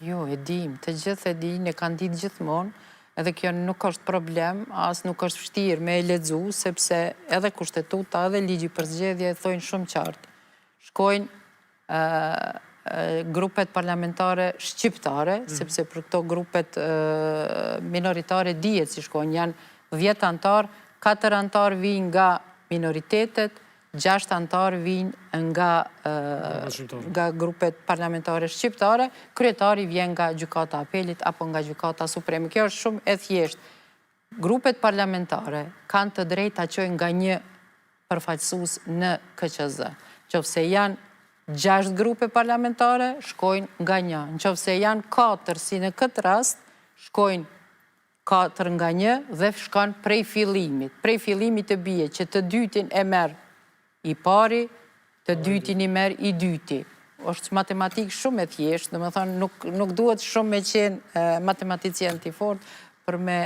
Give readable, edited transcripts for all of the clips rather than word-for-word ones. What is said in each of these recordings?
Jo, e dim, të gjithë e din, e kanë ditë gjithmonë, edhe kjo nuk është problem, as nuk është vështirë me e lexu, sepse edhe kushtetuta, edhe ligji për zgjedhje thojnë shumë qartë. Shkojnë grupet parlamentare shqiptare, sepse për këto grupet minoritare dihet si shkojnë, janë 10 antar, 4 antar vijnë nga minoritetet, 6 antar vijnë nga grupet parlamentare shqiptare, kryetari vjen nga gjykata apelit apo nga gjykata supreme. Kjo është shumë e thjeshtë. Grupet parlamentare kanë të drejtë ta çojnë nga një përfaqësues në KQZ. Nëse janë 6 grupe parlamentare, shkojnë nga një. Nëse janë 4, si në këtë rast, shkojnë 4 nga një dhe shkon prej fillimit. Prej fillimit të bie që të dytin e merr i pari, të dytin i merr i dyti. Është matematikë shumë e thjeshtë, domethënë nuk duhet shumë me qenë matematicien të fortë për me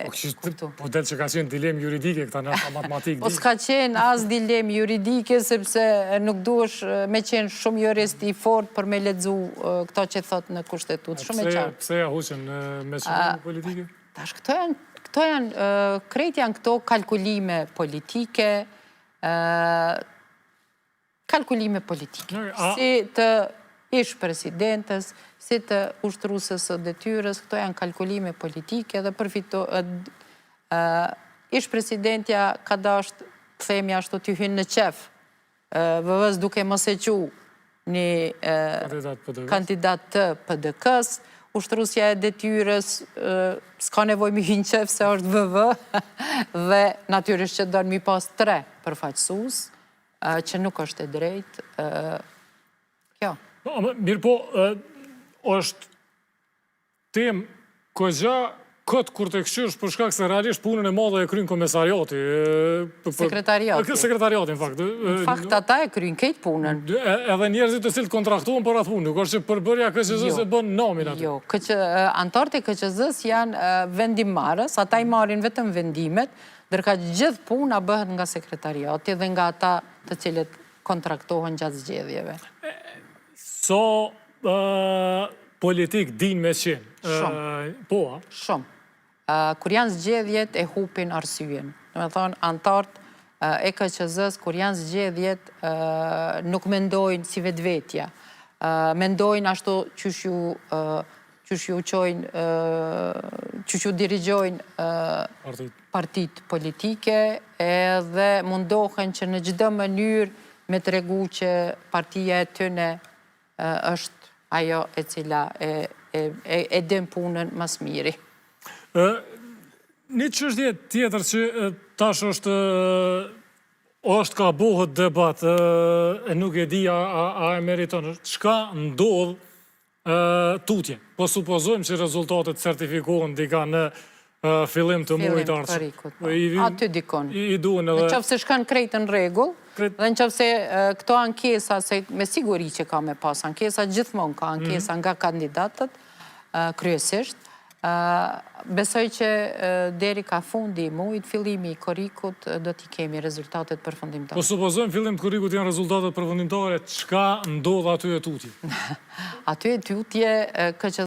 kuptu. Po del që ka qenë dilemë juridike, këta në matematikë. Po s'ka qenë as dilemë juridike, sepse nuk duhesh me qenë shumë jurist i fortë për me lexu këto që thot në kushtetutë. Shumë e qartë. Pse ja huqen me qëllime politike? Tash, këto janë, krejt janë këto kalkulime politike, si të ish presidentës, si të ushtruesës së detyrës, këto janë kalkulime politike dhe ish presidentja ka dashur, themi ashtu, t'ju hynë në qef, vëvës duke mos e qu një kandidat të PDK-s, ushtruesja e detyrës s'ka nevojë mi hynë qef se është VV, dhe natyrisht që do në mi pas 3 përfaqësues, që nuk është e drejtë. Kjo. Mirë po, është temë këgja këtë kur të këshysh për shkak se realisht punën e madhe e kryen komisariati. Sekretariati. Sekretariati, në fakt. Në fakt, ata e kryen këtë punën. Edhe njerëzit të cilët kontraktuan për atë punë, nuk është që përbërja KQZ-s e bën nomin atë. Jo, antarët e KQZ-s janë vendimmarrës, ata i marrin vetëm vendimet, ndërka gjithë puna bëhet nga sekretariati dhe nga ata të cilët kontraktohen gjatë zgjedhjeve. So politik din me qenë? Shumë. Po, a? Shumë. Kur janë zgjedhjet e hupin arsyen. Do me thonë, antarët e KQZ-s, kur janë zgjedhjet, nuk mendojnë si vetvetja. Mendojnë ashtu qysh ju qojnë, qysh ju dirigjojnë partit politike, edhe mundohen që në çdo mënyrë me tregu që partia e tyne është ajo e cila e din punën mas miri. Një çështje tjetër që tash është ka bëhet debat, e nuk e di a e meriton, çka ndodh tutje. Po supozojmë që rezultatet certifikohen dika në fillim të muajit ardhshëm. Aty dikon. Në qoftë se shkon krejt në rregull, dhe në qoftë se këto ankesa, se me siguri që ka me pas ankesa, gjithmonë ka ankesa nga kandidatët, kryesisht, besoj që deri ka fundi i muajit, fillimi i korrikut, do t'i kemi rezultatet përfundimtare. Po supozojmë fillim të korrikut janë rezultatet përfundimtare, çka ndodh aty e tutje? Aty e tutje,